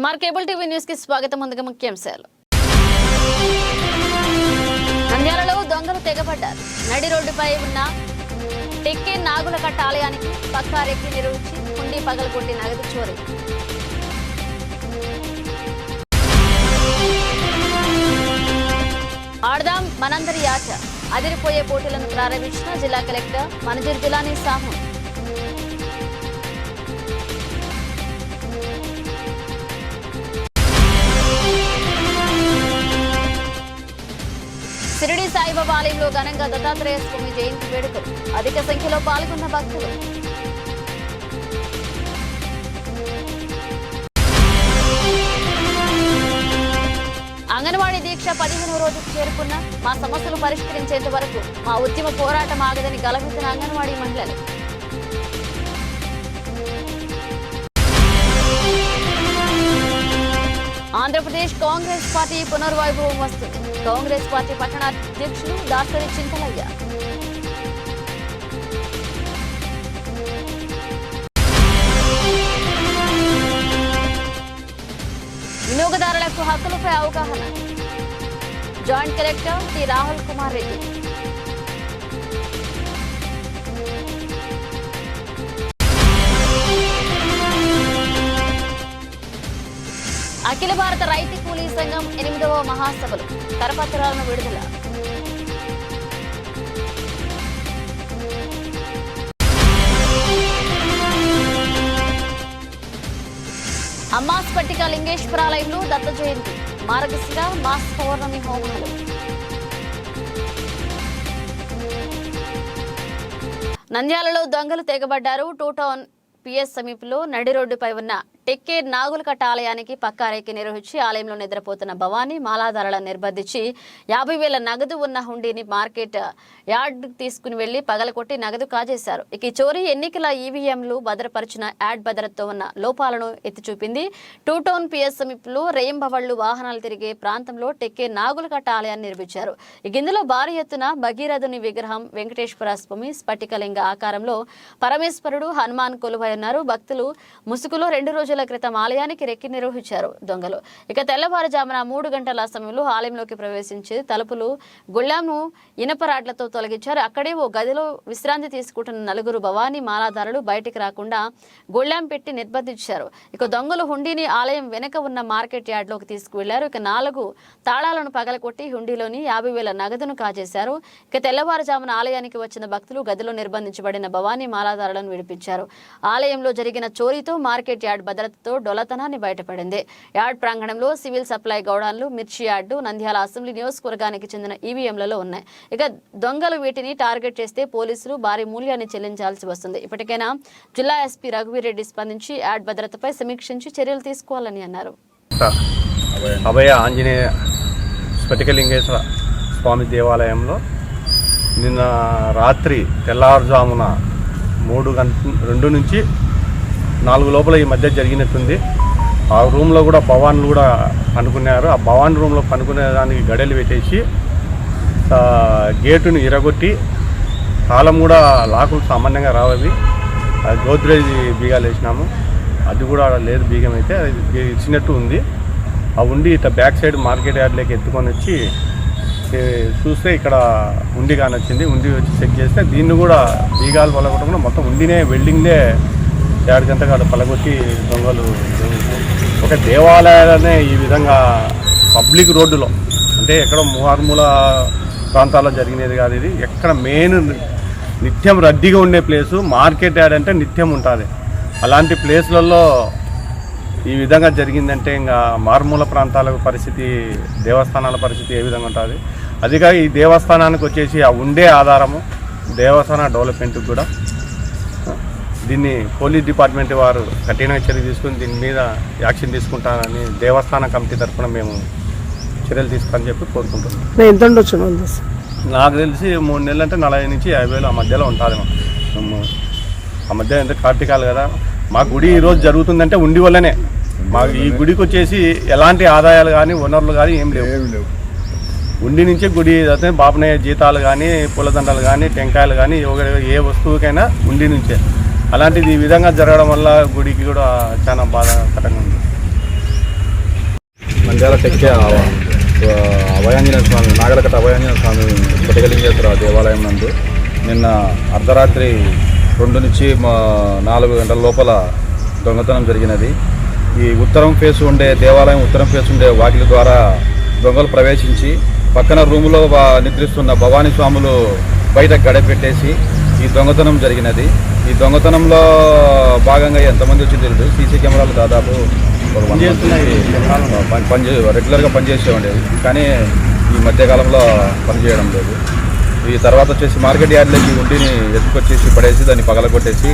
MR cable TV news కి స్వాగతం. ముందుగా ముఖ్యాంశాలు. నంద్యాలలో దొంగలు తెగబడ్డారు. నడి రోడ్డుపై ఉన్న టెక్కే నాగులకట్ట ఆలయానికి పక్కా రెక్కి నిర్వహించి హుండీ పగలగొట్టి నగదు చోరీ. ఆడదాం మనందరి యాచ అదిరిపోయే పోటీలను ప్రారంభించిన జిల్లా కలెక్టర్ మనజర్ జిలానీ సాహు. షిరిడి సాయిబాబా ఆలయంలో ఘనంగా దత్తాత్రేయ స్వామి జయంతి వేడుకలు. అధిక సంఖ్యలో పాల్గొన్న భక్తులు. అంగన్వాడీ దీక్ష 15వ రోజుకు చేరుకున్న మా సమస్యలు పరిష్కరించేంత వరకు మా ఉద్యమ పోరాటం ఆగదని గలమెత్తిన అంగన్వాడీ మహిళలు. ఆంధ్రప్రదేశ్ కాంగ్రెస్ పార్టీ పునర్వైభవం వస్తుంది. కాంగ్రెస్ పార్టీ పట్టణ అధ్యక్షులు దాసరి చింతలయ్య. వినియోగదారులకు హక్కులపై అవగాహన. Joint collector T Rahul Kumar Reddy. అఖిల భారత రైతు కూలీ సంఘం 8వ మహాసభలు. కరపత్రాలను విడుదల. అమ్మా స్ఫటిక లింగేశ్వరాలయంలో దత్త జయంతి. మార్గశిర మాస పౌర్ణమి హోమాలు. నంద్యాలలో దొంగలు తెగబడ్డారు. టూ టౌన్ పిఎస్ సమీపంలో నడి రోడ్డుపై ఉన్న టెక్కే నాగులకట్ట ఆలయానికి పక్కా రేకి నిర్వహించి ఆలయంలో నిద్రపోతున్న భవానీ మాలాధారాలను నిర్బంధించి 50,000 నగదు ఉన్న హుండీని మార్కెట్ యార్డ్ తీసుకుని వెళ్లి పగలకొట్టి నగదు కాజేశారు. ఇక ఈ చోరీ ఎన్నికల ఈవీఎంలు భద్రపరిచిన యాడ్ భద్రతతో ఉన్న లోపాలను ఎత్తి చూపింది. టూ టౌన్ పిఎస్ సమీపంలో రేయింబవళ్లు వాహనాలు తిరిగే ప్రాంతంలో టెక్కే నాగులకట్ట ఆలయాన్ని నిర్మించారు. ఇక ఇందులో భారీ ఎత్తున భగీరథుని విగ్రహం, వెంకటేశ్వర స్వామి స్ఫటికలింగ ఆకారంలో పరమేశ్వరుడు, హనుమాన్ కొలువై ఉన్నారు. భక్తులు ముసుగులో 2 రోజుల క్రితం ఆలయానికి రెక్కి నిర్వహించారు దొంగలు. ఇక తెల్లవారుజామున 3 గంటల సమయంలో ఆలయంలోకి ప్రవేశించి తలుపులు, గుళ్ళాము ఇనపరాడ్లతో తొలగించారు. అక్కడే ఓ గదిలో విశ్రాంతి తీసుకుంటున్న 4 భవానీ మాలాధారులు బయటికి రాకుండా గుళ్ళాం పెట్టి నిర్బంధించారు. ఇక దొంగలు హుండీని ఆలయం వెనక ఉన్న మార్కెట్ యార్డ్లోకి తీసుకువెళ్లారు. ఇక 4 తాళాలను పగలకొట్టి హుండీలోని 50,000 నగదును కాజేశారు. ఇక తెల్లవారుజామున ఆలయానికి వచ్చిన భక్తులు గదిలో నిర్బంధించబడిన భవానీ మాలాధారులను విడిపించారు. ఆలయంలో జరిగిన చోరీతో మార్కెట్ యార్డ్ భద్రతతో డొలతనాన్ని బయటపడింది. యార్డ్ ప్రాంగణంలో సివిల్ సప్లై గౌడాన్లు, మిర్చి యార్డు, నంద్యాల అసెంబ్లీ నియోజకవర్గానికి చెందిన ఈవీఎంలలో ఉన్నాయి. ఇక దొంగలు వీటిని టార్గెట్ చేస్తే పోలీసులు భారీ మూల్యాన్ని చెల్లించాల్సి వస్తుంది. ఇప్పటికైనా జిల్లా ఎస్పీ రఘువీర్ రెడ్డి స్పందించి యార్డ్ భద్రతపై సమీక్షించి చర్యలు తీసుకోవాలని అన్నారు. అభయ ఆంజనేయ స్ఫటికలింగేశ్వర స్వామి దేవాలయంలో నిన్న రాత్రి తెల్లవారుజామున 2 నుంచి 4 లోపల ఈ మధ్య జరిగినట్టుంది. ఆ రూమ్లో కూడా భవాన్లు కూడా పనుకున్నారు. ఆ భవాన్ రూమ్లో పనుకునే దానికి గడెలు పెట్టేసి గేటును ఇరగొట్టి తాళం కూడా లాకులు సామాన్యంగా రావవి. అది గోద్రేజ్ బీగాలు వేసినాము. అది కూడా లేదు, బీగం అయితే అది ఇచ్చినట్టు ఉంది. ఆ ఉండి ఇట్లా బ్యాక్ సైడ్ మార్కెట్ యార్డ్లోకి ఎత్తుకొని వచ్చి చూస్తే ఇక్కడ ఉండి కానొచ్చింది. ఉండి వచ్చి చెక్ చేస్తే దీన్ని కూడా బీగాలు పలగొట్టకుండా మొత్తం ఉండినే వెల్డింగ్లే 7 గంటల పలగొట్టి దొంగలు ఒక దేవాలయాలనే ఈ విధంగా పబ్లిక్ రోడ్డులో, అంటే ఎక్కడ మారుమూల ప్రాంతాల్లో జరిగినది కాదు. ఇది ఎక్కడ మెయిన్ నిత్యం రద్దీగా ఉండే ప్లేసు మార్కెట్ యార్డ్ అంటే నిత్యం ఉంటుంది. అలాంటి ప్లేస్లలో ఈ విధంగా జరిగిందంటే ఇంకా మారుమూల ప్రాంతాల పరిస్థితి, దేవస్థానాల పరిస్థితి ఏ విధంగా ఉంటుంది. అదిగా ఈ దేవస్థానానికి వచ్చేసి ఆ ఉండే ఆధారము దేవస్థాన డెవలప్మెంట్కి కూడా దీన్ని పోలీస్ డిపార్ట్మెంట్ వారు కఠినంగా చర్య తీసుకుని దీని మీద యాక్షన్ తీసుకుంటారని దేవస్థాన కమిటీ తరఫున మేము చర్యలు తీసుకోవాలని చెప్పి కోరుకుంటున్నాం. ఎంత ఉండొచ్చు? నాకు తెలిసి 3 నెలలు అంటే 40 నుంచి 50,000 ఆ మధ్యలో ఉంటుంది. ఆ మధ్య ఎంత కార్తీకాలు కదా. మా గుడి ఈరోజు జరుగుతుందంటే ఉండి వల్లనే. మాకు ఈ గుడికి వచ్చేసి ఎలాంటి ఆదాయాలు కానీ వనరులు కానీ ఏం లేవు. ఉండి నుంచే గుడి అయితే బాపనయ్య జీతాలు కానీ, పూలదండలు కానీ, టెంకాయలు కానీ, ఏ వస్తువుకైనా ఉండి నుంచే. అలాంటిది ఈ విధంగా జరగడం వల్ల గుడికి కూడా చాలా బాధాకరంగా ఉంది. నంద్యాల టెక్కే అభయాంజనేయ స్వామి నాగలకట్ట అభయాంజనేయ స్వామి కొట్టగలింగేశ్వర దేవాలయం నందు నిన్న అర్ధరాత్రి 2 నుంచి 4 గంటల లోపల దొంగతనం జరిగినది. ఈ ఉత్తరం ఫేస్ ఉండే దేవాలయం ఉత్తరం ఫేస్ ఉండే వాకిలి ద్వారా దొంగలు ప్రవేశించి పక్కన రూములో నిద్రిస్తున్న భవానీ స్వాములు బయట గడపెట్టేసి ఈ దొంగతనం జరిగినది. ఈ దొంగతనంలో భాగంగా ఎంతమంది వచ్చి తెలియదు. సీసీ కెమెరాలు దాదాపు రెగ్యులర్గా పనిచేసేవండేవి, కానీ ఈ మధ్యకాలంలో పనిచేయడం లేదు. ఈ తర్వాత వచ్చేసి మార్కెట్ యార్డ్లోకి ఉండిని ఎత్తుకొచ్చేసి పడేసి దాన్ని పగలగొట్టేసి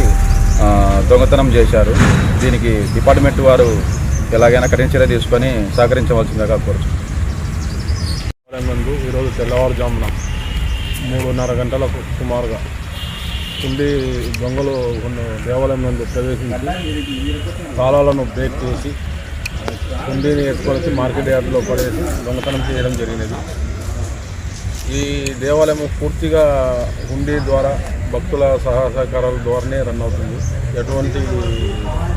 దొంగతనం చేశారు. దీనికి డిపార్ట్మెంట్ వారు ఎలాగైనా కఠిన చర్య తీసుకొని సహకరించవలసిందిగా కోరుచున్నాను. ఈరోజు తెల్లవారుజామున 3:30 గంటలకు సుమారుగా ఉండి దొంగలు కొన్ని దేవాలయం నందు ప్రవేశించి తాళాలను బ్రేక్ చేసి హుండీని ఎత్తుకొచ్చి మార్కెట్ యార్డ్లో పడేసి దొంగతనం చేయడం జరిగినది. ఈ దేవాలయం పూర్తిగా హుండీ ద్వారా భక్తుల సహకారాల ద్వారానే రన్ అవుతుంది. ఎటువంటి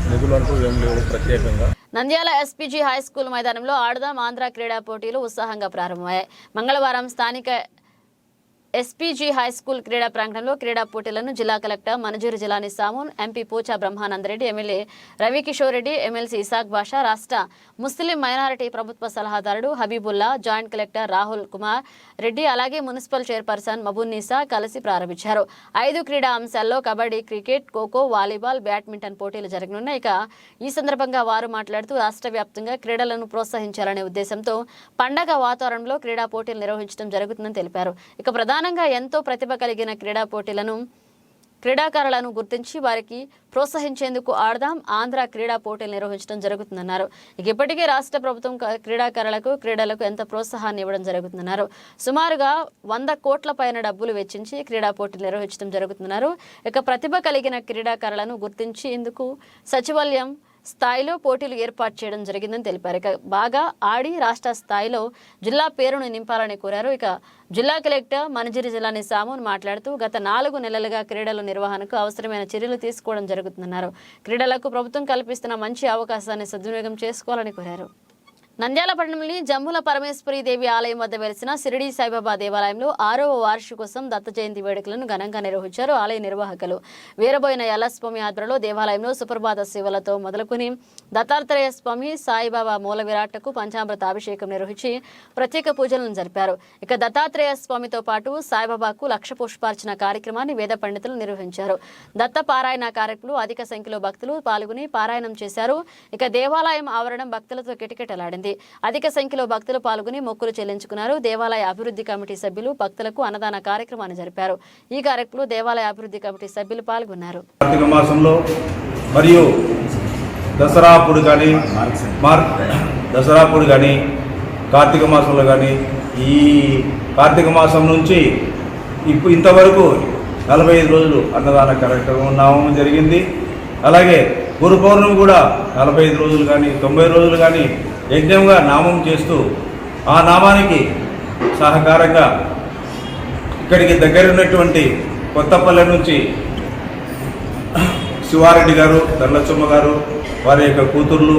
నిధులంటూ ఏం లేవు ప్రత్యేకంగా. నంద్యాల ఎస్పీజీ హై స్కూల్ మైదానంలో ఆడదాం ఆంధ్ర క్రీడా పోటీలు ఉత్సాహంగా ప్రారంభమయ్యాయి. మంగళవారం స్థానిక ఎస్పీజీ హై స్కూల్ క్రీడా ప్రాంగణంలో క్రీడా పోటీలను జిల్లా కలెక్టర్ మనజూరు జిలానీ సామూన్, ఎంపీ పోచా బ్రహ్మానందరెడ్డి, ఎమ్మెల్యే రవికిషోర్ రెడ్డి, ఎమ్మెల్సీ ఇసాక్ బాషా, రాష్ట్ర ముస్లిం మైనారిటీ ప్రభుత్వ సలహాదారుడు హబీబుల్లా, జాయింట్ కలెక్టర్ రాహుల్ కుమార్ రెడ్డి, అలాగే మున్సిపల్ చైర్పర్సన్ మబున్నీసా కలిసి ప్రారంభించారు. 5 క్రీడా అంశాల్లో kabaddi, cricket, kho kho, volleyball, badminton పోటీలు జరగనున్నాయి. ఈ సందర్భంగా వారు మాట్లాడుతూ రాష్ట్ర వ్యాప్తంగా క్రీడలను ప్రోత్సహించాలనే ఉద్దేశంతో పండగ వాతావరణంలో క్రీడా పోటీలు నిర్వహించడం జరుగుతుందని తెలిపారు. ఇక ప్రధానంగా ఎంతో ప్రతిభ కలిగిన క్రీడాకారులను గుర్తించి వారికి ప్రోత్సహించేందుకు ఆడదాం ఆంధ్ర క్రీడా పోటీలు నిర్వహించడం జరుగుతుందన్నారు. ఇప్పటికే రాష్ట్ర ప్రభుత్వం క్రీడలకు ఎంత ప్రోత్సాహాన్ని ఇవ్వడం జరుగుతుందన్నారు. సుమారుగా 100 కోట్ల పైన డబ్బులు వెచ్చించి క్రీడా పోటీలు నిర్వహించడం జరుగుతుందన్నారు. ఇక ప్రతిభ కలిగిన క్రీడాకారులను గుర్తించి ఇందుకు సచివాలయం స్థాయిలో పోటీలు ఏర్పాటు చేయడం జరిగిందని తెలిపారు. ఇక బాగా ఆడి రాష్ట్ర స్థాయిలో జిల్లా పేరును నింపాలని కోరారు. ఇక జిల్లా కలెక్టర్ మనజిరి జిల్లాని సామూన్ మాట్లాడుతూ గత 4 నెలలుగా క్రీడల నిర్వహణకు అవసరమైన చర్యలు తీసుకోవడం జరుగుతుందన్నారు. క్రీడలకు ప్రభుత్వం కల్పిస్తున్న మంచి అవకాశాన్ని సద్వినియోగం చేసుకోవాలని కోరారు. నంద్యాల పట్టణంలోని జమ్ముల పరమేశ్వరి దేవి ఆలయం వద్ద వెలిసిన షిరిడి సాయిబాబా దేవాలయంలో 6వ వార్షికోత్సవం దత్త జయంతి వేడుకలను ఘనంగా నిర్వహించారు. ఆలయ నిర్వాహకులు వీరబోయిన యల్లస్వామి ఆధ్వర్యంలో దేవాలయంలో సుప్రభాత సేవలతో మొదలుకొని దత్తాత్రేయ స్వామి, సాయిబాబా మూల విరాట్కు పంచామృత అభిషేకం నిర్వహించి ప్రత్యేక పూజలను జరిపారు. ఇక దత్తాత్రేయ స్వామితో పాటు సాయిబాబాకు 1,00,000 పుష్పార్చన కార్యక్రమాన్ని వేద పండితులు నిర్వహించారు. దత్త పారాయణ కార్యక్రమంలో అధిక సంఖ్యలో భక్తులు పాల్గొని పారాయణం చేశారు. ఇక దేవాలయం ఆవరణం భక్తులతో కిటకిటలాడింది. అధిక సంఖ్యలో భక్తులు పాల్గొని మొక్కులు చెల్లించుకున్నారు. దేవాలయ అభివృద్ధి కమిటీ సభ్యులు భక్తులకు అన్నదాన కార్యక్రమాన్ని జరిపారు. ఈ కార్యక్రమంలో దేవాలయ అభివృద్ధి కమిటీ సభ్యులు పాల్గొన్నారు. కార్తీక మాసంలో మరియు దసరా అప్పుడు కానీ కార్తీక మాసంలో కానీ ఈ కార్తీక మాసం నుంచి ఇంతవరకు 45 రోజులు అన్నదాన కార్యక్రమం జరిగింది. అలాగే గురు పౌర్ణమి కూడా 45 రోజులు కానీ 90 రోజులు కానీ యజ్ఞంగా నామం చేస్తూ ఆ నామానికి సహకారంగా ఇక్కడికి దగ్గర ఉన్నటువంటి కొత్తపల్లె నుంచి శివారెడ్డి గారు, ధనలచ్చమ్మ గారు, వారి యొక్క కూతుర్లు,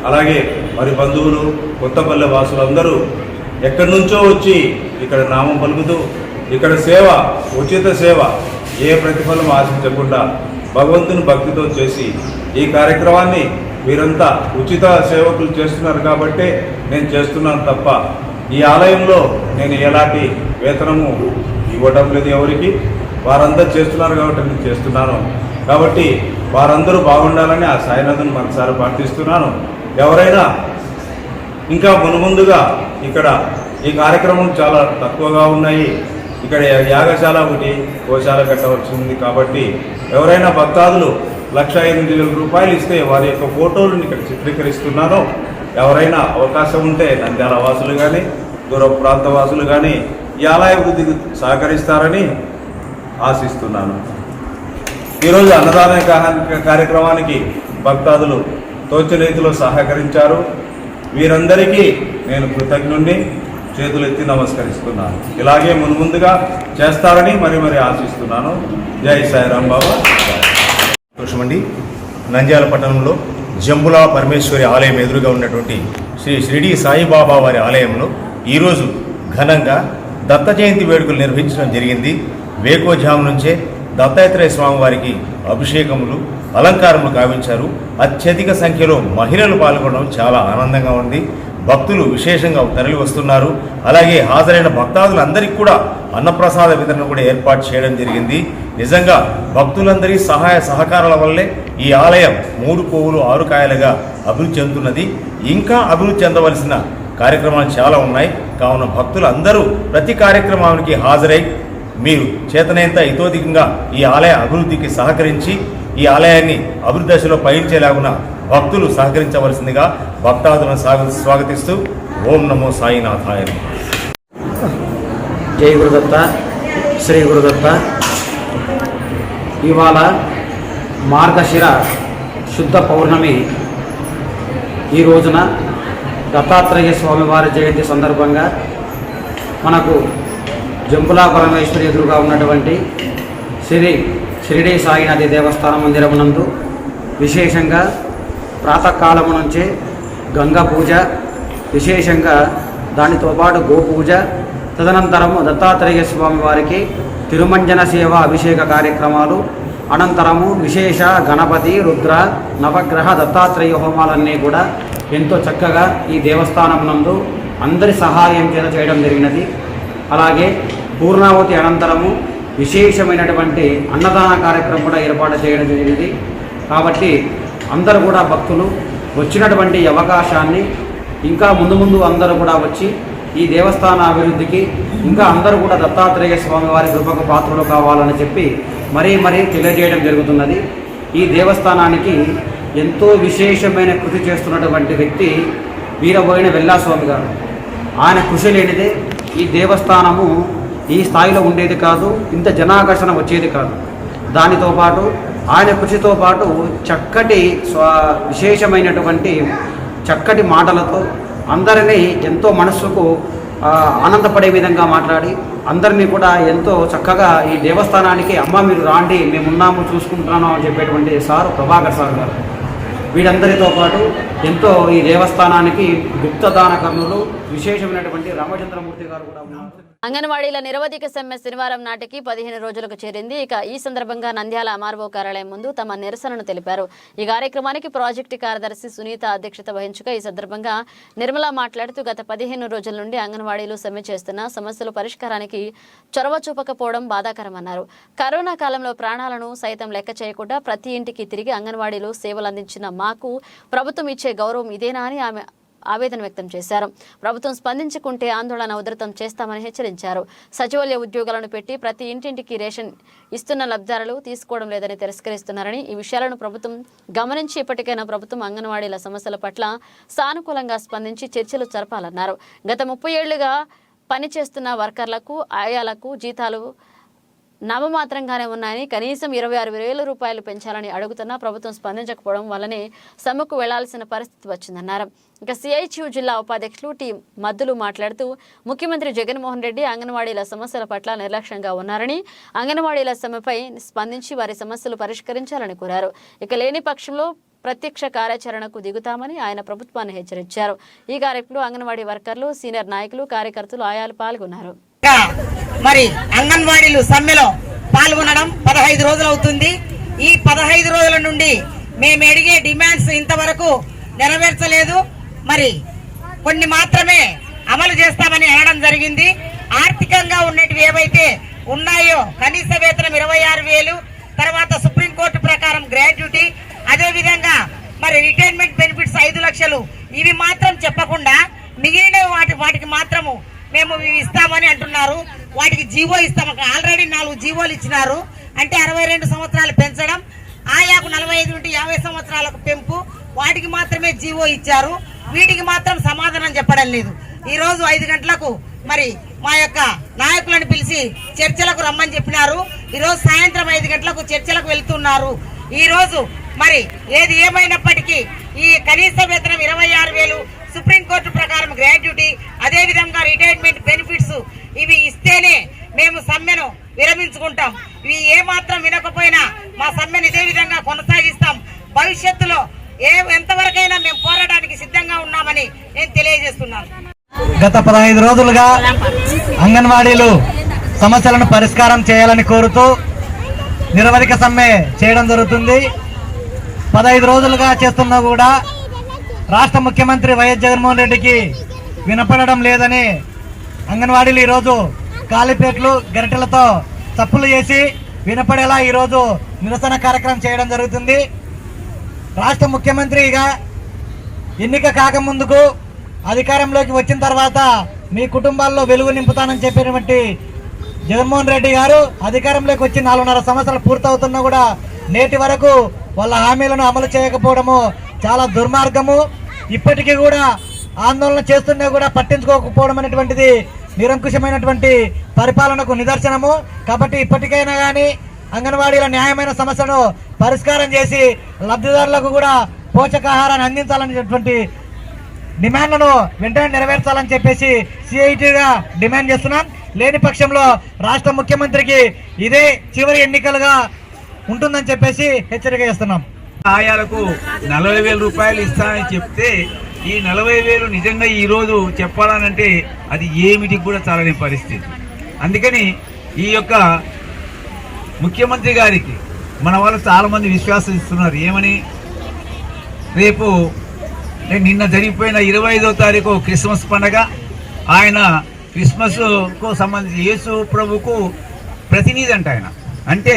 అలాగే వారి బంధువులు, కొత్తపల్లె వాసులందరూ ఎక్కడి నుంచో వచ్చి ఇక్కడ నామం పలుకుతూ ఇక్కడ సేవ, ఉచిత సేవ, ఏ ప్రతిఫలం ఆశించకుండా భగవంతుని భక్తితో చేసి ఈ కార్యక్రమాన్ని వీరంతా ఉచిత సేవకులు చేస్తున్నారు కాబట్టే నేను చేస్తున్నాను తప్ప ఈ ఆలయంలో నేను ఎలాంటి వేతనము ఇవ్వడం లేదు ఎవరికి. వారంతా చేస్తున్నారు కాబట్టి నేను చేస్తున్నాను. కాబట్టి వారందరూ బాగుండాలని ఆ సాయినాథుని మనసారా ప్రార్థిస్తున్నాను. ఎవరైనా ఇంకా మునుముందుగా ఇక్కడ ఈ కార్యక్రమం చాలా తక్కువగా ఉన్నాయి. ఇక్కడ యాగశాల ఒకటి, గోశాల కట్టవలసింది. కాబట్టి ఎవరైనా భక్తాదులు 1,08,000 రూపాయలు ఇస్తే వారి యొక్క ఫోటోలను ఇక్కడ చిత్రీకరిస్తున్నాను. ఎవరైనా అవకాశం ఉంటే నంద్యాల వాసులు కానీ దూర ప్రాంత వాసులు కానీ ఈ ఆలయ అభివృద్ధికి సహకరిస్తారని ఆశిస్తున్నాను. ఈరోజు అన్నదాన కార్యక్రమానికి భక్తాదులు తోచిన రీతిలో సహకరించారు. వీరందరికీ నేను కృతజ్ఞుణ్ణి, చేతులెత్తి నమస్కరిస్తున్నాను. ఇలాగే మున్ముందుగా చేస్తారని మరి ఆశిస్తున్నాను. జై సాయిరాం బాబా. సంతోషమండి. నంద్యాల పట్టణంలో జంబుల పరమేశ్వరి ఆలయం ఎదురుగా ఉన్నటువంటి శ్రీ షిరిడి సాయిబాబా వారి ఆలయంలో ఈరోజు ఘనంగా దత్త జయంతి వేడుకలు నిర్వహించడం జరిగింది. వేకోజాము నుంచే దత్తాత్రేయ స్వామి వారికి అభిషేకములు, అలంకారములు కావించారు. అత్యధిక సంఖ్యలో మహిళలు పాల్గొనడం చాలా ఆనందంగా ఉంది. భక్తులు విశేషంగా తరలి వస్తున్నారు. అలాగే హాజరైన భక్తాదులందరికీ కూడా అన్నప్రసాద వితరణ కూడా ఏర్పాటు చేయడం జరిగింది. నిజంగా భక్తులందరి సహాయ సహకారాల వల్లే ఈ ఆలయం 3 పువ్వులు 6 కాయలుగా అభివృద్ధి చెందుతున్నది. ఇంకా అభివృద్ధి చెందవలసిన కార్యక్రమాలు చాలా ఉన్నాయి. కావున భక్తులందరూ ప్రతి కార్యక్రమానికి హాజరై మీరు చేతనైనంత ఇతోధికంగా ఈ ఆలయ అభివృద్ధికి సహకరించి ఈ ఆలయాన్ని అభివృద్ధి దశలో పయనించేలాగున భక్తులు సహకరించవలసిందిగా భక్తాదులను స్వాగతిస్తూ ఓం నమో సాయినాథాయ. జై గురుదత్త, శ్రీ గురుదత్త. ఇవాళ మార్గశిర శుద్ధ పౌర్ణమి. ఈ రోజున దత్తాత్రేయ స్వామివారి జయంతి సందర్భంగా మనకు జంబులా పరమేశ్వరి ఎదురుగా ఉన్నటువంటి శ్రీ షిరిడి సాయినాథి దేవస్థాన మందిరమునందు విశేషంగా ప్రాతకాలము నుంచే గంగా పూజ, విశేషంగా దానితో పాటు గోపూజ, తదనంతరము దత్తాత్రేయ స్వామి వారికి తిరుమంజన సేవ అభిషేక కార్యక్రమాలు, అనంతరము విశేష గణపతి, రుద్ర, నవగ్రహ దత్తాత్రేయ హోమాలన్నీ కూడా ఎంతో చక్కగా ఈ దేవస్థానం నందు అందరి సహాయం చేత చేయడం జరిగినది. అలాగే పూర్ణావతి అనంతరము విశేషమైనటువంటి అన్నదాన కార్యక్రమం కూడా ఏర్పాటు చేయడం జరిగింది. కాబట్టి అందరూ కూడా భక్తులు వచ్చినటువంటి అవకాశాన్ని ఇంకా ముందు అందరూ కూడా వచ్చి ఈ దేవస్థాన అభివృద్ధికి ఇంకా అందరూ కూడా దత్తాత్రేయ స్వామి వారి కృపకు పాత్రలు కావాలని చెప్పి మరీ తెలియజేయడం జరుగుతున్నది. ఈ దేవస్థానానికి ఎంతో విశేషమైన కృషి చేస్తున్నటువంటి వ్యక్తి వీరబోయిన వెల్లాస్వామి గారు. ఆయన కృషి లేనిదే ఈ దేవస్థానము ఈ స్థాయిలో ఉండేది కాదు, ఇంత జనాకర్షణ వచ్చేది కాదు. దానితో పాటు ఆయన కృషితో పాటు చక్కటి విశేషమైనటువంటి చక్కటి మాటలతో అందరినీ ఎంతో మనస్సుకు ఆనందపడే విధంగా మాట్లాడి అందరినీ కూడా ఎంతో చక్కగా ఈ దేవస్థానానికి అమ్మ మీరు రాండి, మేమున్నాము, చూసుకుంటున్నాము అని చెప్పేటువంటి సారు ప్రభాకర్ సార్ గారు. వీరందరితో పాటు ఎంతో ఈ దేవస్థానానికి గుప్తదాన కర్ణులు విశేషమైనటువంటి రామచంద్రమూర్తి గారు కూడా ఉన్నారు. అంగన్వాడీల నిరవధిక సమ్మె శనివారం నాటికి 15 రోజులకు చేరింది. ఇక ఈ సందర్భంగా నంద్యాల ఎంఆర్ఓ కార్యాలయం ముందు తమ నిరసనను తెలిపారు. ఈ కార్యక్రమానికి ప్రాజెక్టు కార్యదర్శి సునీత అధ్యక్షత వహించగా ఈ సందర్భంగా నిర్మల మాట్లాడుతూ గత 15 రోజుల నుండి అంగన్వాడీలు సమ్మె చేస్తున్న సమస్యల పరిష్కారానికి చొరవ చూపకపోవడం బాధాకరమన్నారు. కరోనా కాలంలో ప్రాణాలను సైతం లెక్క చేయకుండా ప్రతి ఇంటికి తిరిగి అంగన్వాడీలు సేవలు అందించిన మాకు ప్రభుత్వం ఇచ్చే గౌరవం ఇదేనా అని ఆమె ఆవేదన వ్యక్తం చేశారు. ప్రభుత్వం స్పందించుకుంటే ఆందోళన ఉధృతం చేస్తామని హెచ్చరించారు. సచివాలయ ఉద్యోగాలను పెట్టి ప్రతి ఇంటింటికి రేషన్ ఇస్తున్న లబ్ధిదారులు తీసుకోవడం లేదని తిరస్కరిస్తున్నారని, ఈ విషయాలను ప్రభుత్వం గమనించి ఇప్పటికైనా ప్రభుత్వం అంగన్వాడీల సమస్యల పట్ల సానుకూలంగా స్పందించి చర్చలు జరపాలన్నారు. గత 30 ఏళ్లుగా పనిచేస్తున్న వర్కర్లకు, ఆయాలకు జీతాలు నామమాత్రంగానే ఉన్నాయని, కనీసం 26,000 రూపాయలు పెంచాలని అడుగుతున్నా ప్రభుత్వం స్పందించకపోవడం వల్లనే సమ్మెకు వెళ్లాల్సిన పరిస్థితి వచ్చిందన్నారు. ఇక సిఐటియు జిల్లా ఉపాధ్యక్షులు టి మద్దులు మాట్లాడుతూ ముఖ్యమంత్రి జగన్మోహన్ రెడ్డి అంగన్వాడీల సమస్యల పట్ల నిర్లక్ష్యంగా ఉన్నారని, అంగన్వాడీల సమ్మెపై స్పందించి వారి సమస్యలు పరిష్కరించాలని కోరారు. ఇక లేని పక్షంలో ప్రత్యక్ష కార్యాచరణకు దిగుతామని ఆయన ప్రభుత్వాన్ని హెచ్చరించారు. ఈ కార్యక్రమంలో అంగన్వాడీ వర్కర్లు, సీనియర్ నాయకులు, కార్యకర్తలు, ఆయాలు పాల్గొన్నారు. మరి అంగన్వాడీలు సమ్మెలో పాల్గొనడం 15 రోజులు అవుతుంది. ఈ 15 రోజుల నుండి మేము అడిగే డిమాండ్స్ ఇంతవరకు నెరవేర్చలేదు. మరి కొన్ని మాత్రమే అమలు చేస్తామని అనడం జరిగింది. ఆర్థికంగా ఉన్నటివి ఏవైతే ఉన్నాయో కనీస వేతనం 26,000, తర్వాత సుప్రీంకోర్టు ప్రకారం గ్రాట్యుటీ, అదే విధంగా మరి రిటైర్మెంట్ బెనిఫిట్స్ 5 లక్షలు, ఇవి మాత్రం చెప్పకుండా మిగిలిన వాటికి మాత్రము మేము ఇస్తామని అంటున్నారు. వాటికి జీవో ఇస్తాము. ఆల్రెడీ 4 జీవోలు ఇచ్చినారు. అంటే 62 సంవత్సరాలు పెంచడం, ఆయాకు 45 నుండి 50 సంవత్సరాలకు పెంపు, వాటికి మాత్రమే జీవో ఇచ్చారు. వీటికి మాత్రం సమాధానం చెప్పడం లేదు. ఈ రోజు 5 గంటలకు మరి మా యొక్క నాయకులను పిలిచి చర్చలకు రమ్మని చెప్పినారు. ఈ రోజు సాయంత్రం 5 గంటలకు చర్చలకు వెళ్తున్నారు. ఈ రోజు మరి ఏది ఏమైనప్పటికీ ఈ కనీస వేతనం 26,000, సుప్రీంకోర్టు ప్రకారం గ్రాట్యుటీ, అదే విధంగా రిటైర్మెంట్ బెనిఫిట్స్, ఇవి ఇస్తేనే మేము సమ్మెను విరమించుకుంటాం. ఇవి ఏమాత్రం వినకపోయినా మా సమ్మెను ఇదే విధంగా కొనసాగిస్తాం. భవిష్యత్తులో ఎంతవరకైనా మేము పోరాటానికి సిద్ధంగా ఉన్నాం. చేస్తున్నామని నేను తెలియజేస్తున్నాను. గత 15 రోజులుగా అంగన్వాడీలు సమస్యలను పరిష్కారం చేయాలని కోరుతూ నిరవధిక సమ్మె చేయడం జరుగుతుంది. 15 రోజులుగా చేస్తున్నా కూడా రాష్ట్ర ముఖ్యమంత్రి వైఎస్ జగన్మోహన్ రెడ్డికి వినపడడం లేదని అంగన్వాడీలు ఈరోజు కాలిపేట్లు గరిటెలతో చప్పులు చేసి వినపడేలా ఈరోజు నిరసన కార్యక్రమం చేయడం జరుగుతుంది. రాష్ట్ర ముఖ్యమంత్రిగా ఎన్నిక కాకముందుకు అధికారంలోకి వచ్చిన తర్వాత మీ కుటుంబాల్లో వెలుగు నింపుతానని చెప్పినటువంటి జగన్మోహన్ రెడ్డి గారు అధికారంలోకి వచ్చి 4.5 సంవత్సరాలు పూర్తవుతున్నా కూడా నేటి వరకు వాళ్ళ హామీలను అమలు చేయకపోవడము చాలా దుర్మార్గము. ఇప్పటికీ కూడా ఆందోళన చేస్తున్నా కూడా పట్టించుకోకపోవడం అనేటువంటిది నిరంకుశమైనటువంటి పరిపాలనకు నిదర్శనము. కాబట్టి ఇప్పటికైనా కానీ అంగన్వాడీల న్యాయమైన సమస్యను పరిష్కారం చేసి లబ్ధిదారులకు కూడా పోషకాహారాన్ని అందించాలనేటువంటి డిమాండ్లను వెంటనే నెరవేర్చాలని చెప్పేసి సిఐటిగా డిమాండ్ చేస్తున్నాం. లేని పక్షంలో రాష్ట్ర ముఖ్యమంత్రికి ఇదే చివరి ఎన్నికలుగా ఉంటుందని చెప్పేసి హెచ్చరిక చేస్తున్నాం. ఆయాలకు 40,000 రూపాయలు ఇస్తానని చెప్తే ఈ 40,000 నిజంగా ఈరోజు చెప్పాలనంటే అది ఏమిటి కూడా చాలని పరిస్థితి. అందుకని ఈ యొక్క ముఖ్యమంత్రి గారికి మన వాళ్ళు చాలామంది విశ్వాసం ఇస్తున్నారు. ఏమని, రేపు నిన్న జరిగిపోయిన 25వ తారీఖు క్రిస్మస్ పండగ, ఆయన క్రిస్మస్కు సంబంధించి యేసు ప్రభుకు ప్రతినిధి అంట ఆయన. అంటే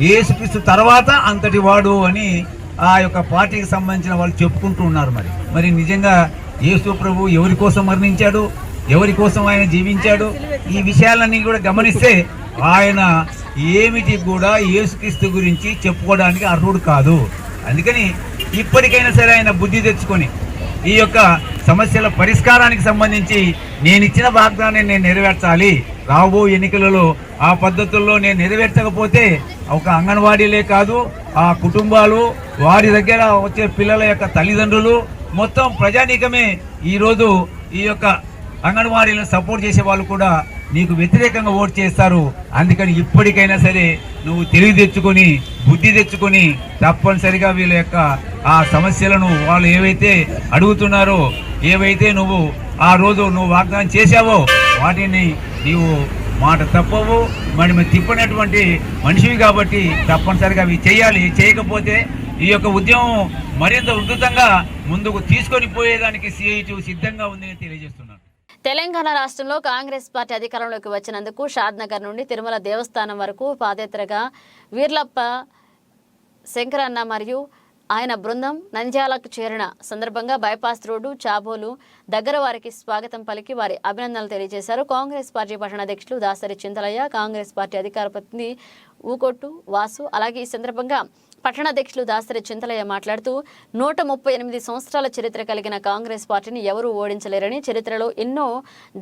యేసుక్రీస్తు తర్వాత అంతటి వాడు అని ఆ యొక్క పార్టీకి సంబంధించిన వాళ్ళు చెప్పుకుంటూ ఉన్నారు. మరి నిజంగా యేసు ప్రభు ఎవరి కోసం మరణించాడు, ఎవరి కోసం ఆయన జీవించాడు, ఈ విషయాలన్నీ కూడా గమనిస్తే ఆయన ఏమిటి కూడా యేసుక్రీస్తు గురించి చెప్పుకోవడానికి అర్హుడు కాదు. అందుకని ఇప్పటికైనా సరే ఆయన బుద్ధి తెచ్చుకొని ఈ యొక్క సమస్యల పరిష్కారానికి సంబంధించి నేను ఇచ్చిన వాగ్దానాన్ని నేను నెరవేర్చాలి. రాబో ఎన్నికలలో ఆ పద్ధతుల్లో నేను నెరవేర్చకపోతే ఒక అంగన్వాడీలే కాదు, ఆ కుటుంబాలు, వారి దగ్గర వచ్చే పిల్లల యొక్క తల్లిదండ్రులు, మొత్తం ప్రజానీకమే ఈరోజు ఈ యొక్క అంగన్వాడీలను సపోర్ట్ చేసే వాళ్ళు కూడా నీకు వ్యతిరేకంగా ఓటు చేస్తారు. అందుకని ఇప్పటికైనా సరే నువ్వు తెలివి తెచ్చుకొని బుద్ధి తెచ్చుకొని తప్పనిసరిగా వీళ్ళ యొక్క ఆ సమస్యలను వాళ్ళు ఏవైతే అడుగుతున్నారో, ఏవైతే నువ్వు ఆ రోజు నువ్వు వాగ్దానం చేశావో వాటిని నీవు మాట తప్పవు. మరి తిప్పనటువంటి మనిషివి కాబట్టి తప్పనిసరిగా అవి చేయాలి. చేయకపోతే ఈ యొక్క ఉద్యమం మరింత ఉధృతంగా ముందుకు తీసుకొని పోయేదానికి సిఐటి సిద్ధంగా ఉందని తెలియజేస్తున్నాను. తెలంగాణ రాష్ట్రంలో కాంగ్రెస్ పార్టీ అధికారంలోకి వచ్చినందుకు షాద్నగర్ నుండి తిరుమల దేవస్థానం వరకు పాదయాత్రగా వీర్లప్ప శంకరన్న మరియు ఆయన బృందం నంద్యాలకు చేరిన సందర్భంగా బైపాస్ రోడ్డు చాబోలు దగ్గర వారికి స్వాగతం పలికి వారి అభినందనలు తెలియజేశారు. కాంగ్రెస్ పార్టీ పట్టణ అధ్యక్షులు దాసరి చింతలయ్య, కాంగ్రెస్ పార్టీ అధికార ప్రతినిధి ఊకొట్టు వాసు, అలాగే ఈ సందర్భంగా పట్టణాధ్యక్షులు దాసరి చింతలయ్య మాట్లాడుతూ 138 సంవత్సరాల చరిత్ర కలిగిన కాంగ్రెస్ పార్టీని ఎవరూ ఓడించలేరని, చరిత్రలో ఎన్నో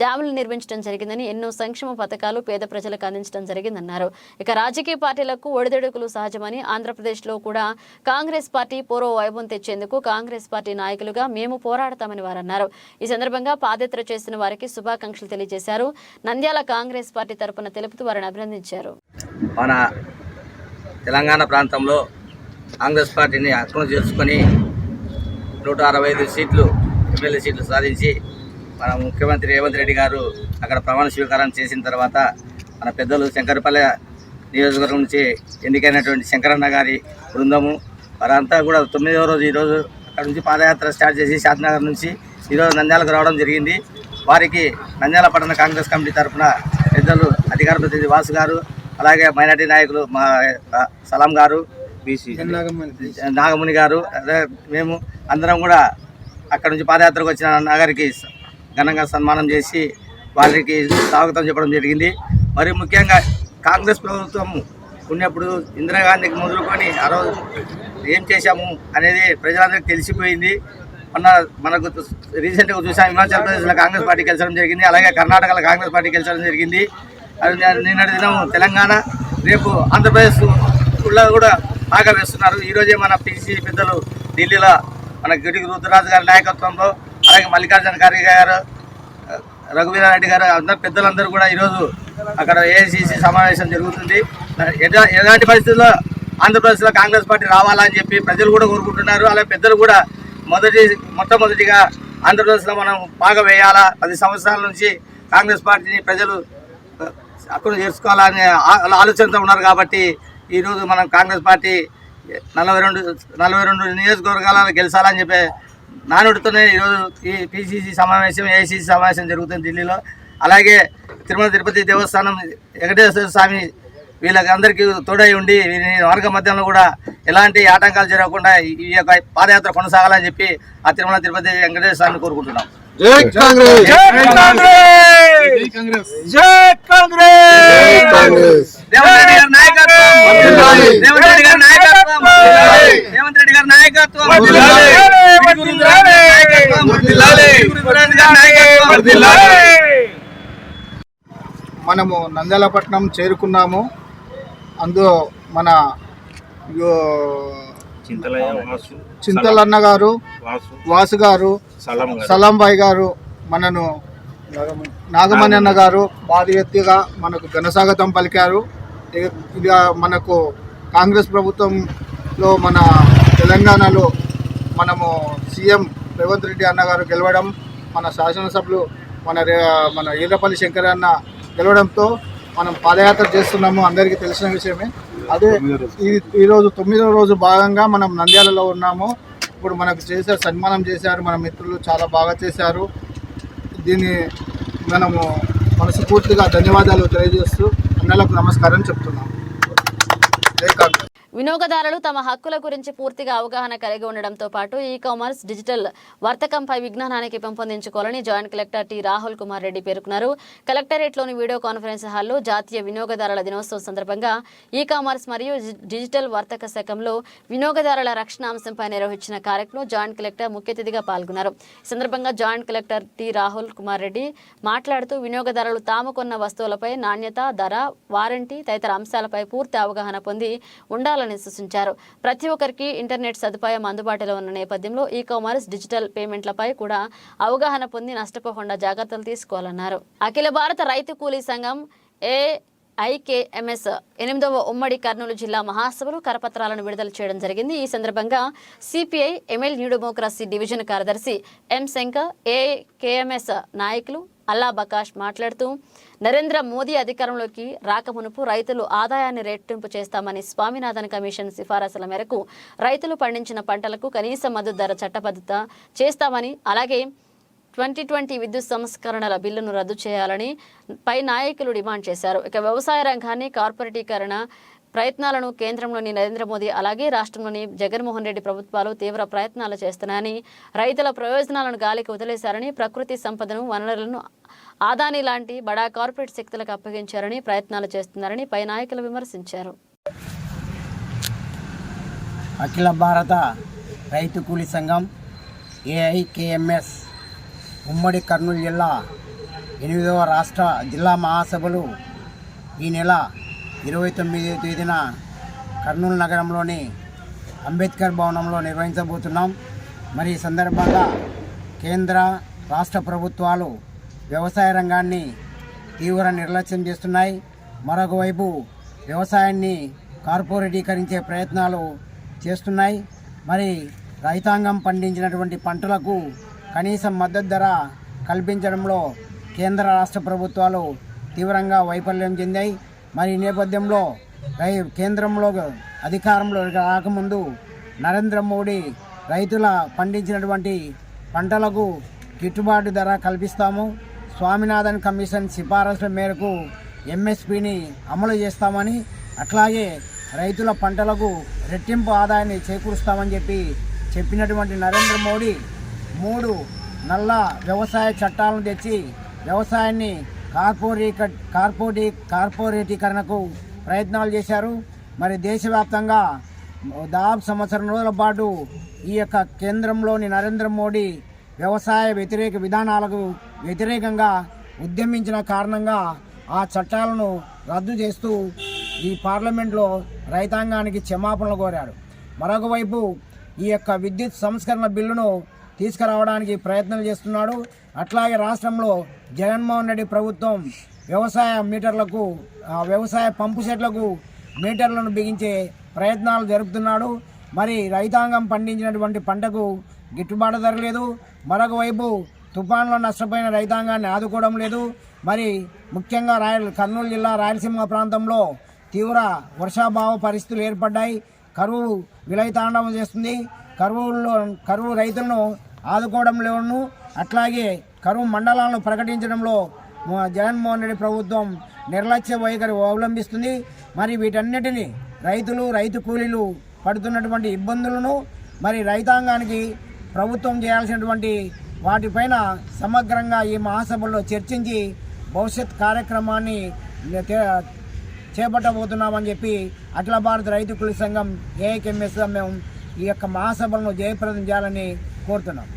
డ్యాములు నిర్మించడం జరిగిందని, ఎన్నో సంక్షేమ పథకాలు పేద ప్రజలకు అందించడం జరిగిందన్నారు. ఇక రాజకీయ పార్టీలకు ఒడిదుడుకులు సహజమని, ఆంధ్రప్రదేశ్లో కూడా కాంగ్రెస్ పార్టీ పూర్వ వైభవం తెచ్చేందుకు కాంగ్రెస్ పార్టీ నాయకులుగా మేము పోరాడతామని వారన్నారు. ఈ సందర్భంగా పాదయాత్ర చేసిన వారికి శుభాకాంక్షలు తెలియజేశారు. నంద్యాల కాంగ్రెస్ పార్టీ తరపున తెలుపుతూ వారిని అభినందించారు. మన తెలంగాణ ప్రాంతంలో కాంగ్రెస్ పార్టీని అక్రమం చేసుకొని 165 సీట్లు ఎమ్మెల్యే సీట్లు సాధించి మన ముఖ్యమంత్రి రేవంత్ రెడ్డి గారు అక్కడ ప్రమాణ స్వీకారం చేసిన తర్వాత మన పెద్దలు శంకరపల్లె నియోజకవర్గం నుంచి ఎన్నికైనటువంటి శంకరన్న గారి బృందము వారంతా కూడా 9వ రోజు ఈరోజు అక్కడ నుంచి పాదయాత్ర స్టార్ట్ చేసి షాద్నగర్ నుంచి ఈరోజు నంద్యాలకు రావడం జరిగింది. వారికి నంద్యాల పట్టణ కాంగ్రెస్ కమిటీ తరఫున పెద్దలు అధికార ప్రతినిధి వాసు గారు, అలాగే మైనార్టీ నాయకులు మా సలాం గారు, నాగముని గారు, అదే మేము అందరం కూడా అక్కడ నుంచి పాదయాత్రకు వచ్చిన నగరికి ఘనంగా సన్మానం చేసి వారికి స్వాగతం చెప్పడం జరిగింది. మరి ముఖ్యంగా కాంగ్రెస్ ప్రభుత్వం ఉన్నప్పుడు ఇందిరాగాంధీకి మొదలుకొని ఆ రోజు ఏం చేశాము అనేది ప్రజలందరికీ తెలిసిపోయింది. మనకు రీసెంట్గా చూసాం, హిమాచల్ ప్రదేశ్లో కాంగ్రెస్ పార్టీ గెలిచడం జరిగింది, అలాగే కర్ణాటకలో కాంగ్రెస్ పార్టీ గెలిచడం జరిగింది. నిన్నటి దినం తెలంగాణ, రేపు ఆంధ్రప్రదేశ్లో కూడా బాగా వేస్తున్నారు. ఈరోజే మన పిసిసి పెద్దలు ఢిల్లీలో మన గిడిగి రుద్రరాజు గారి నాయకత్వంలో, అలాగే మల్లికార్జున ఖార్గే గారు, రఘువీరారెడ్డి గారు, అందరు పెద్దలందరూ కూడా ఈరోజు అక్కడ ఏఐసిసి సమావేశం జరుగుతుంది. ఎలాంటి పరిస్థితుల్లో ఆంధ్రప్రదేశ్లో కాంగ్రెస్ పార్టీ రావాలని చెప్పి ప్రజలు కూడా కోరుకుంటున్నారు. అలాగే పెద్దలు కూడా మొట్టమొదటిగా ఆంధ్రప్రదేశ్లో మనం బాగా వేయాలా, 10 సంవత్సరాల నుంచి కాంగ్రెస్ పార్టీని ప్రజలు అక్కడ చేర్చుకోవాలనే ఆలోచనతో ఉన్నారు. కాబట్టి ఈరోజు మనం కాంగ్రెస్ పార్టీ 42 నియోజకవర్గాలను గెలిచాలని చెప్పి నానుడితోనే ఈరోజు ఈ పిసిసి సమావేశం, ఏఐసిసి సమావేశం జరుగుతుంది ఢిల్లీలో. అలాగే తిరుమల తిరుపతి దేవస్థానం వెంకటేశ్వర స్వామి వీళ్ళకి అందరికీ తోడై ఉండి వీరి మార్గ మధ్యంలో కూడా ఎలాంటి ఆటంకాలు జరగకుండా ఈ యొక్క పాదయాత్ర కొనసాగాలని చెప్పి ఆ తిరుమల తిరుపతి వెంకటేశ్వర స్వామిని కోరుకుంటున్నాం. జై కాంగ్రెస్! జై కాంగ్రెస్! జై కాంగ్రెస్! రేవంత్ రెడ్డి గారి నాయకత్వం! రేవంత్ రెడ్డి గారి నాయకత్వం! రేవంత్ రెడ్డి గారి నాయకత్వం! మనము నంద్యాలపట్నం చేరుకున్నాము. అందులో మన చింతలన్న గారు, వాసు గారు, సలాంబాయి గారు, మనను నాగమణి అన్న గారు భారీ ఎత్తుగా మనకు ఘనస్వాగతం పలికారు. ఇక మనకు కాంగ్రెస్ ప్రభుత్వంలో మన తెలంగాణలో మనము సీఎం రేవంత్ రెడ్డి అన్న గారు గెలవడం, మన శాసనసభ్యులు మన ఈర్లపల్లి శంకర్ అన్న గెలవడంతో మనం పాదయాత్ర చేస్తున్నాము. అందరికీ తెలిసిన విషయమే. అదే ఈరోజు 9వ రోజు భాగంగా మనం నంద్యాలలో ఉన్నాము. ఇప్పుడు మనకు సన్మానం చేశారు మన మిత్రులు, చాలా బాగా చేశారు. దీన్ని మనము మనస్ఫూర్తిగా ధన్యవాదాలు తెలియజేస్తూ అన్నలకు నమస్కారం చెప్తున్నాము. జై కాంగ్రెస్! వినియోగదారులు తమ హక్కుల గురించి పూర్తిగా అవగాహన కలిగి ఉండడంతో పాటు ఈ కామర్స్ డిజిటల్ వర్తకంపై విజ్ఞానానికి పెంపొందించుకోవాలని joint collector T Rahul Kumar Reddy పేర్కొన్నారు. కలెక్టరేట్లోని వీడియో కాన్ఫరెన్స్ హాల్లో జాతీయ వినియోగదారుల దినోత్సవం సందర్భంగా ఈ కామర్స్ మరియు డిజిటల్ వర్తక శాఖలో వినియోగదారుల రక్షణ అంశంపై నిర్వహించిన కార్యక్రమంలో జాయింట్ కలెక్టర్ ముఖ్య అతిథిగా పాల్గొన్నారు. ఈ సందర్భంగా joint collector T Rahul Kumar Reddy మాట్లాడుతూ వినియోగదారులు తాము కొన్న వస్తువులపై నాణ్యత, ధర, వారంటీ తదితర అంశాలపై పూర్తి అవగాహన పొంది ఉండాలని సూచించారు. ప్రతి ఒక్కరికి ఇంటర్నెట్ సదుపాయం అందుబాటులో ఉన్న నేపథ్యంలో ఈ కామర్స్ డిజిటల్ పేమెంట్లపై కూడా అవగాహన పొంది నష్టపోకుండా జాగ్రత్తలు తీసుకోవాలన్నారు. అఖిల భారత రైతు కూలీ సంఘం AIKMS 8వ ఉమ్మడి కర్నూలు జిల్లా మహాసభలు కరపత్రాలను విడుదల చేయడం జరిగింది. ఈ సందర్భంగా CPI ML new democracy division కార్యదర్శి ఎం శంకర్, AIKMS నాయకులు అల్లా బకాష్ మాట్లాడుతూ నరేంద్ర మోదీ అధికారంలోకి రాకమునుపు రైతులు ఆదాయాన్ని రెట్టింపు చేస్తామని, స్వామినాథన్ కమిషన్ సిఫారసుల మేరకు రైతులు పండించిన పంటలకు కనీస మద్దతు ధర చట్టబద్ధత చేస్తామని, అలాగే 2020 విద్యుత్ సంస్కరణల బిల్లును రద్దు చేయాలని పై నాయకులు డిమాండ్ చేశారు. ఇక వ్యవసాయ రంగాన్ని కార్పొరేటీకరణ ప్రయత్నాలను కేంద్రంలోని నరేంద్ర మోదీ అలాగే రాష్ట్రంలోని జగన్మోహన్ రెడ్డి ప్రభుత్వాలు తీవ్ర ప్రయత్నాలు చేస్తున్నాయని, రైతుల ప్రయోజనాలను గాలికి వదిలేశారని, ప్రకృతి సంపదను, వనరులను ఆదాని లాంటి బడా కార్పొరేట్ శక్తులకు అప్పగించారని ప్రయత్నాలు చేస్తున్నారని పై నాయకులు విమర్శించారు. అఖిల భారత రైతు కూలీ సంఘం AIKMS ఉమ్మడి కర్నూలు జిల్లా 8వ రాష్ట్ర జిల్లా మహాసభలు ఈ నెల 29వ తేదీన కర్నూలు నగరంలోని అంబేద్కర్ భవనంలో నిర్వహించబోతున్నాం. మరి ఈ సందర్భంగా కేంద్ర రాష్ట్ర ప్రభుత్వాలు వ్యవసాయ రంగాన్ని తీవ్ర నిర్లక్ష్యం చేస్తున్నాయి. మరొకవైపు వ్యవసాయాన్ని కార్పొరేటీకరించే ప్రయత్నాలు చేస్తున్నాయి. మరి రైతాంగం పండించినటువంటి పంటలకు కనీస మద్దతు ధర కల్పించడంలో కేంద్ర రాష్ట్ర ప్రభుత్వాలు తీవ్రంగా వైఫల్యం చెందాయి. మరి ఈ నేపథ్యంలో కేంద్రంలో అధికారంలో రాకముందు నరేంద్ర మోడీ రైతుల పండించినటువంటి పంటలకు గిట్టుబాటు ధర కల్పిస్తాము, స్వామినాథన్ కమిషన్ సిఫారసుల మేరకు MSPని అమలు చేస్తామని, అట్లాగే రైతుల పంటలకు రెట్టింపు ఆదాయాన్ని చేకూరుస్తామని చెప్పినటువంటి నరేంద్ర మోడీ 3 నల్ల వ్యవసాయ చట్టాలను తెచ్చి వ్యవసాయాన్ని కార్పొరేటీకరణకు ప్రయత్నాలు చేశారు. మరి దేశవ్యాప్తంగా దాదాపు సంవత్సరం రోజుల పాటు ఈ యొక్క కేంద్రంలోని నరేంద్ర మోడీ వ్యవసాయ వ్యతిరేక విధానాలకు వ్యతిరేకంగా ఉద్యమించిన కారణంగా ఆ చట్టాలను రద్దు చేస్తూ ఈ పార్లమెంట్లో రైతాంగానికి క్షమాపణలు కోరాడు. మరొకవైపు ఈ యొక్క విద్యుత్ సంస్కరణ బిల్లును తీసుకురావడానికి ప్రయత్నాలు చేస్తున్నాడు. అట్లాగే రాష్ట్రంలో జగన్మోహన్ రెడ్డి ప్రభుత్వం వ్యవసాయ మీటర్లకు, వ్యవసాయ పంపు సెట్లకు మీటర్లను బిగించే ప్రయత్నాలు జరుపుతున్నాడు. మరి రైతాంగం పండించినటువంటి పంటకు గిట్టుబాటు ధర లేదు, మరొక వైపు తుఫాన్లో నష్టపోయిన రైతాంగాన్ని ఆదుకోవడం లేదు. మరి ముఖ్యంగా కర్నూలు జిల్లా రాయలసీమ ప్రాంతంలో తీవ్ర వర్షాభావ పరిస్థితులు ఏర్పడ్డాయి. కరువు విలయతాండవం చేస్తుంది. కరువు రైతులను ఆదుకోవడంలోనూ అట్లాగే కరువు మండలాలను ప్రకటించడంలో జగన్మోహన్ రెడ్డి ప్రభుత్వం నిర్లక్ష్య వైఖరి అవలంబిస్తుంది. మరి వీటన్నిటినీ రైతు కూలీలు పడుతున్నటువంటి ఇబ్బందులను మరి రైతాంగానికి ప్రభుత్వం చేయాల్సినటువంటి వాటిపైన సమగ్రంగా ఈ మహాసభలో చర్చించి భవిష్యత్ కార్యక్రమాన్ని చేపట్టబోతున్నామని చెప్పి అఖిల భారత రైతు కూలీ సంఘం ఏఐకేఎంఎస్గా మేము ఈ యొక్క మహాసభలను జయప్రదం చేయాలని కోరుతున్నాం.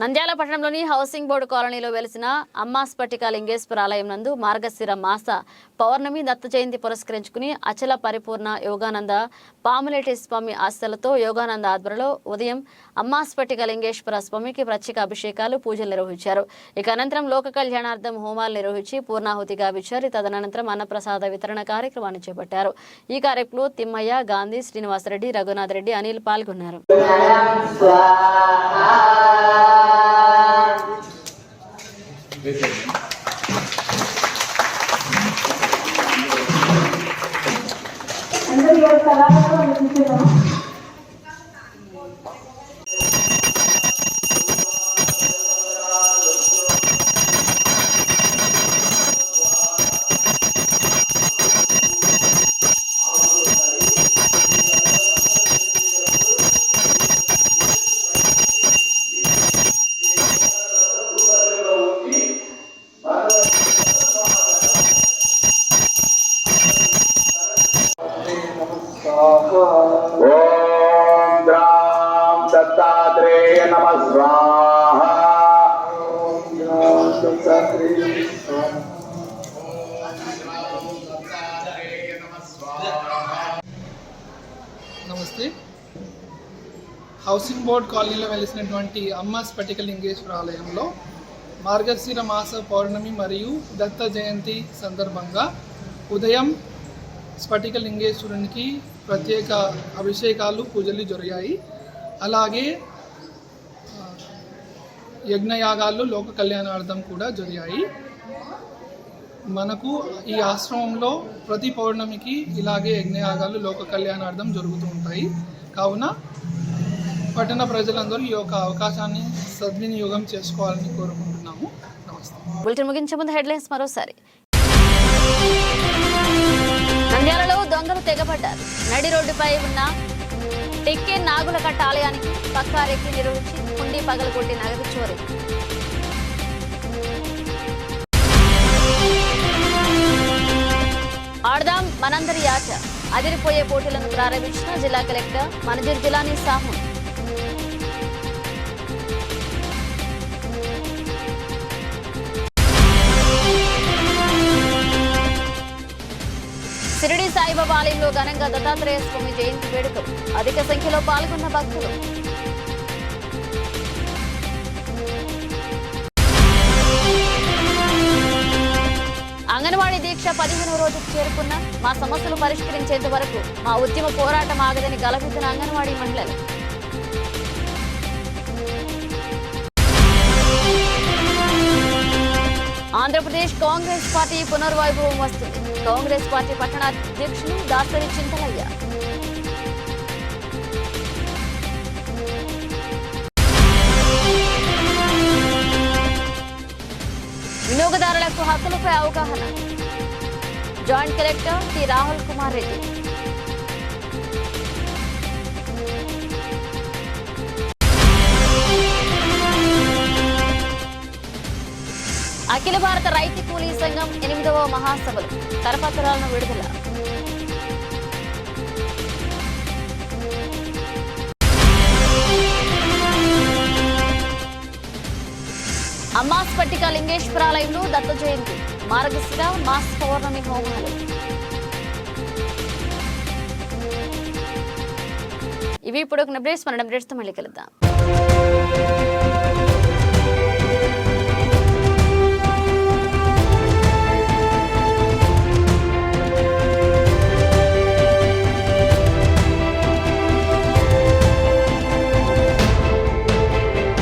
నంద్యాల పట్టణంలోని హౌసింగ్ బోర్డు కాలనీలో వెలిసిన అమ్మాస్పటిక లింగేశ్వర ఆలయం నందు మార్గశిర మాస పౌర్ణమి దత్త జయంతి పురస్కరించుకుని అచల పరిపూర్ణ యోగానంద పాములేటి స్వామి ఆశలతో యోగానంద ఆధ్వర్యంలో ఉదయం అమ్మాస్పటిక లింగేశ్వర స్వామికి ప్రత్యేక అభిషేకాలు పూజలు నిర్వహించారు. ఇక అనంతరం లోక కళ్యాణార్థం హోమాలు నిర్వహించి పూర్ణాహుతి గావించారు. తదనంతరం అన్నప్రసాద వితరణ కార్యక్రమాన్ని చేపట్టారు. ఈ కార్యక్రమంలో తిమ్మయ్య, గాంధీ, శ్రీనివాసరెడ్డి, రఘునాథ్ రెడ్డి, అనిల్ పాల్గొన్నారు. నమస్తే. హౌసింగ్ బోర్డ్ కాలనీలో వెలిసినటువంటి అమ్మ స్ఫటిక లింగేశ్వర ఆలయంలో మార్గశిర మాస పౌర్ణమి మరియు దత్త జయంతి సందర్భంగా ఉదయం స్ఫటిక లింగేశ్వరునికి ప్రత్యేక అభిషేకాలు, పూజలు జరిగాయి. అలాగే యజ్ఞయాగాలు, లోక కళ్యాణార్థం కూడా జరిగాయి. మనకు ఈ ఆశ్రమంలో ప్రతి పౌర్ణమికి ఇలాగే యజ్ఞయాగాలు, లోక కళ్యాణార్థం జరుగుతూ ఉంటాయి. కావున పట్టణ ప్రజలందరూ ఈ యొక్క అవకాశాన్ని సద్వినియోగం చేసుకోవాలని కోరుకుంటున్నాము. నమస్తే. బులెటిన్ ముగించే ముందు హెడ్లైన్స్ మరోసారి. నంద్యాలలో దొంగలు తెగబడ్డారు. నడి రోడ్డుపై ఉన్న టెక్కే నాగులకట్ట ఆలయానికి పక్కారెక్కి నిర్వహించి హుండీ పగలగొట్టి నగదు చోరీ. ఆడదాం మనందరి ఆట అదిరిపోయే పోటీలను ప్రారంభించిన జిల్లా కలెక్టర్ మనజర్ జిలానీ సాహు. షిరిడి సాయిబాబా ఆలయంలో ఘనంగా దత్తాత్రేయ స్వామి జయంతి వేడుకలు. అధిక సంఖ్యలో పాల్గొన్న భక్తులు. అంగన్వాడీ దీక్ష 15వ రోజుకు చేరుకున్న మా సమస్యలు పరిష్కరించేంత వరకు మా ఉద్యమ పోరాటం ఆగదని గలపెట్టిన అంగన్వాడీ మహిళలు. ఆంధ్రప్రదేశ్ కాంగ్రెస్ పార్టీ పునర్వైభవం వస్తుంది. కాంగ్రెస్ పార్టీ పట్టణ అధ్యక్షులు దాసరి చింతలయ్య. వినియోగదారులకు హక్కులపై అవగాహన. Joint collector T Rahul Kumar Reddy. అఖిల భారత రైతు కూలీ సంఘం 8వ మహాసభలు కరపత్రాలను విడుదల. అమ్మాస్పటిక లింగేశ్వరాలయంలో దత్త జయంతి, మార్గశిర మాస పౌర్ణమి హోమాలు. ఇవి ఇప్పుడు ఒక అప్డేట్స్. మన అప్డేట్స్తో మళ్ళీ కలుద్దాం.